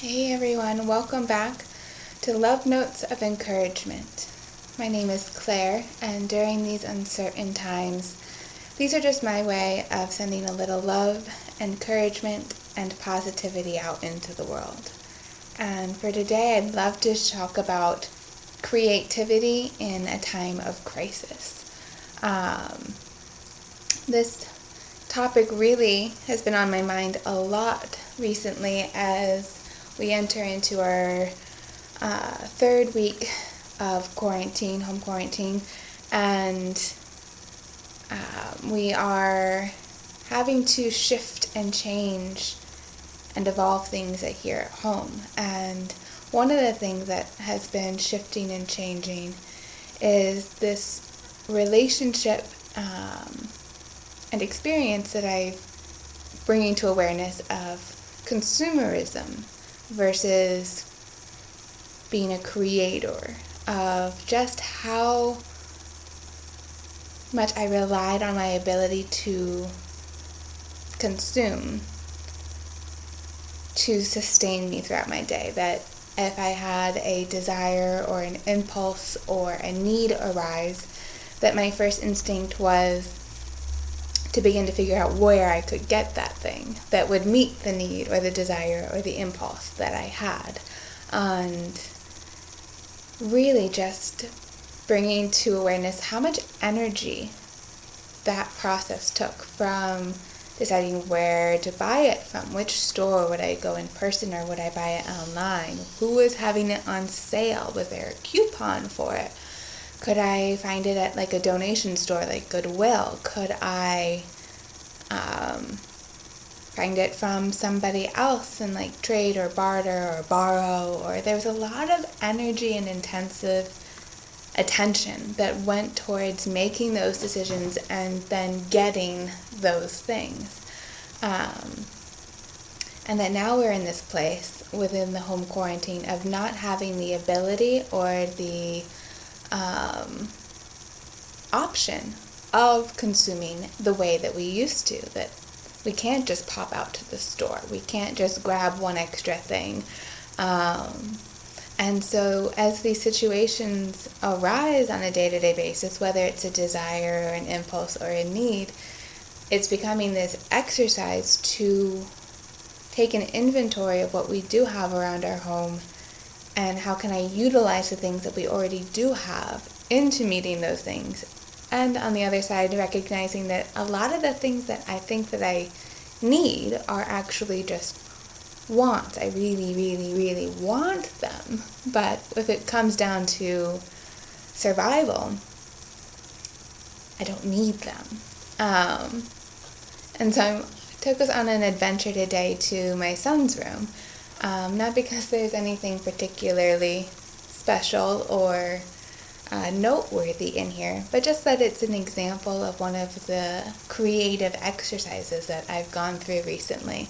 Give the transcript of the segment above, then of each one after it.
Hey everyone, welcome back to Love Notes of Encouragement. My name is Claire, and during these uncertain times, these are just my way of sending a little love, encouragement, and positivity out into the world. And for today, I'd love to talk about creativity in a time of crisis. This topic really has been on my mind a lot recently as we enter into our third week of quarantine, home quarantine, and we are having to shift and change and evolve things here at home. And one of the things that has been shifting and changing is this relationship and experience that I'm bringing to awareness of consumerism versus being a creator, of just how much I relied on my ability to consume to sustain me throughout my day. That if I had a desire or an impulse or a need arise, that my first instinct was to begin to figure out where I could get that thing that would meet the need or the desire or the impulse that I had. And really just bringing to awareness how much energy that process took, from deciding where to buy it from, which store, would I go in person or would I buy it online, who was having it on sale, was there a coupon for it, could I find it at like a donation store like Goodwill, could I find it from somebody else and like trade or barter or borrow, or there was a lot of energy and intensive attention that went towards making those decisions and then getting those things. And that now we're in this place within the home quarantine of not having the ability or the option of consuming the way that we used to, that we can't just pop out to the store. We can't just grab one extra thing. And so as these situations arise on a day-to-day basis, whether it's a desire or an impulse or a need, it's becoming this exercise to take an inventory of what we do have around our home and how can I utilize the things that we already do have into meeting those things. And on the other side, recognizing that a lot of the things that I think that I need are actually just wants. I really, really, really want them. But if it comes down to survival, I don't need them. And so I took us on an adventure today to my son's room. Not because there's anything particularly special or noteworthy in here, but just that it's an example of one of the creative exercises that I've gone through recently.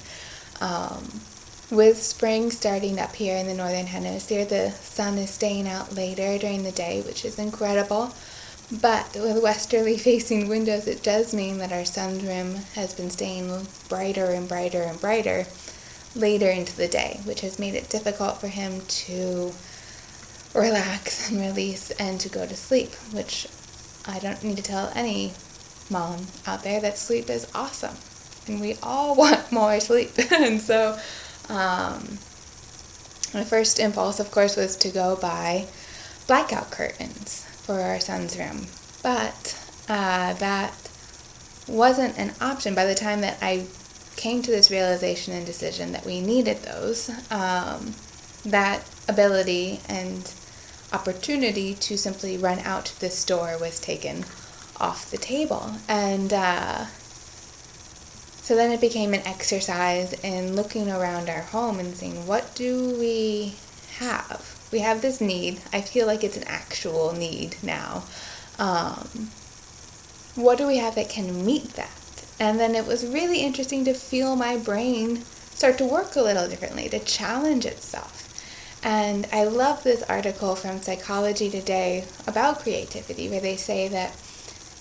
With spring starting up here in the northern hemisphere, the sun is staying out later during the day, which is incredible. But with westerly facing windows, it does mean that our son's room has been staying brighter and brighter and brighter later into the day, which has made it difficult for him to relax and release and to go to sleep, which I don't need to tell any mom out there that sleep is awesome. And we all want more sleep. And so my first impulse, of course, was to go buy blackout curtains for our son's room. But that wasn't an option by the time that I came to this realization and decision that we needed those. That ability and opportunity to simply run out to the store was taken off the table. And so then it became an exercise in looking around our home and saying, what do we have? We have this need. I feel like it's an actual need now. What do we have that can meet that? And then it was really interesting to feel my brain start to work a little differently, to challenge itself. And I love this article from Psychology Today about creativity, where they say that,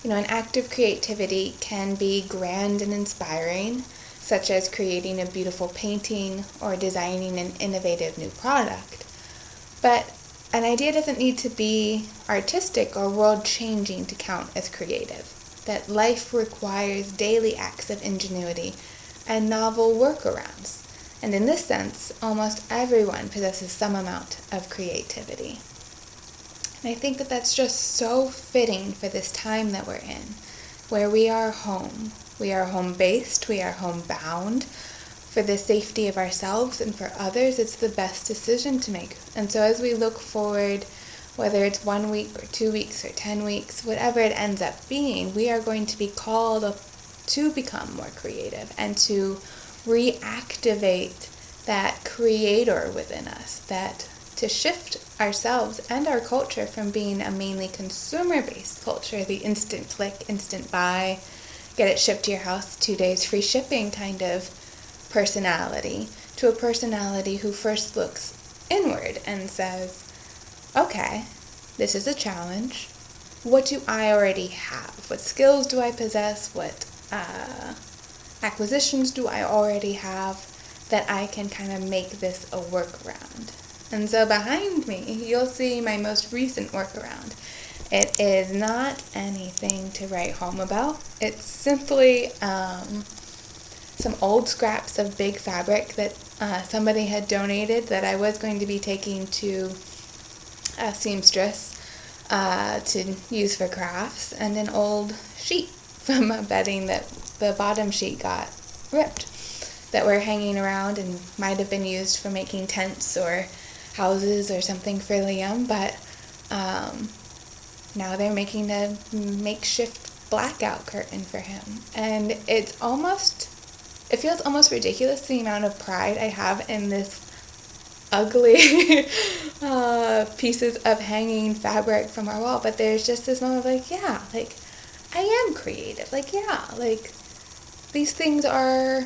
an act of creativity can be grand and inspiring, such as creating a beautiful painting or designing an innovative new product. But an idea doesn't need to be artistic or world-changing to count as creative. That life requires daily acts of ingenuity and novel workarounds. And in this sense, almost everyone possesses some amount of creativity. And I think that that's just so fitting for this time that we're in, where we are home. We are home-based, we are home-bound. For the safety of ourselves and for others, it's the best decision to make. And so as we look forward, whether it's 1 week or 2 weeks or 10 weeks, whatever it ends up being, we are going to be called up to become more creative and to reactivate that creator within us, that to shift ourselves and our culture from being a mainly consumer-based culture, the instant click, instant buy, get it shipped to your house, 2 days free shipping kind of personality, to a personality who first looks inward and says, okay, this is a challenge. What do I already have? What skills do I possess? What acquisitions do I already have that I can kind of make this a workaround? And so behind me, you'll see my most recent workaround. It is not anything to write home about. It's simply some old scraps of big fabric that somebody had donated that I was going to be taking to a seamstress to use for crafts, and an old sheet from a bedding that the bottom sheet got ripped that were hanging around and might have been used for making tents or houses or something for Liam, but now they're making a makeshift blackout curtain for him. And it feels almost ridiculous, the amount of pride I have in this ugly pieces of hanging fabric from our wall, but there's just this moment of I am creative. These things are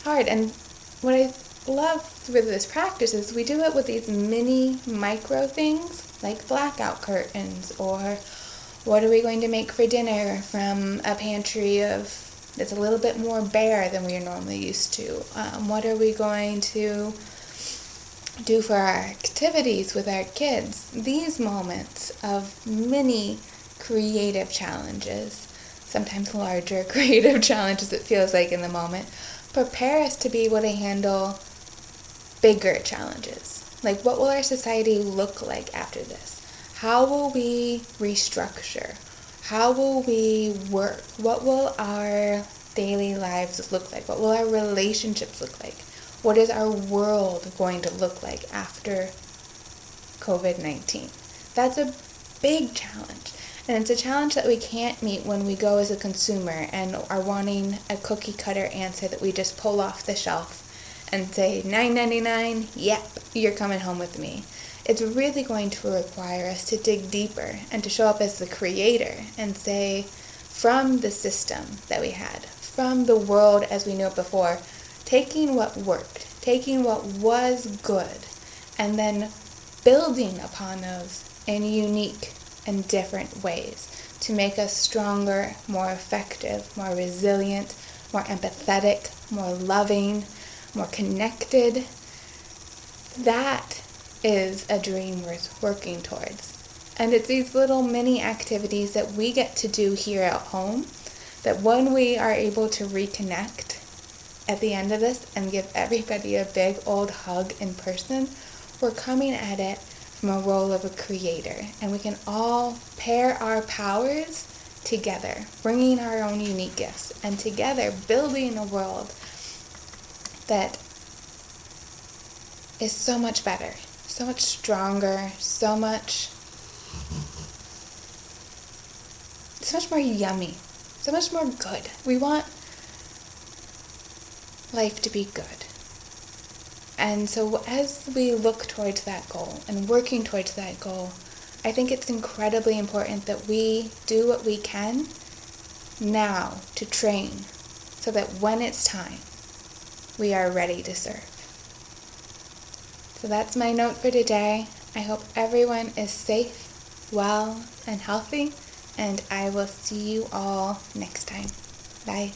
hard. And what I love with this practice is we do it with these mini micro things like blackout curtains, or what are we going to make for dinner from a pantry that's a little bit more bare than we are normally used to. What are we going to do for our activities with our kids? These moments of mini creative challenges, sometimes larger creative challenges it feels like in the moment, prepare us to be able to handle bigger challenges. Like, what will our society look like after this? How will we restructure? How will we work? What will our daily lives look like? What will our relationships look like? What is our world going to look like after COVID-19? That's a big challenge. And it's a challenge that we can't meet when we go as a consumer and are wanting a cookie cutter answer that we just pull off the shelf and say, $9.99, yep, you're coming home with me. It's really going to require us to dig deeper and to show up as the creator and say, from the system that we had, from the world as we knew it before, taking what worked, taking what was good, and then building upon those in unique and different ways to make us stronger, more effective, more resilient, more empathetic, more loving, more connected. That is a dream worth working towards. And it's these little mini activities that we get to do here at home that when we are able to reconnect at the end of this and give everybody a big old hug in person, we're coming at it from a role of a creator. And we can all pair our powers together, bringing our own unique gifts, and together building a world that is so much better, so much stronger, so much more yummy, so much more good. We want life to be good. And so as we look towards that goal and working towards that goal, I think it's incredibly important that we do what we can now to train so that when it's time, we are ready to serve. So that's my note for today. I hope everyone is safe, well, and healthy, and I will see you all next time. Bye.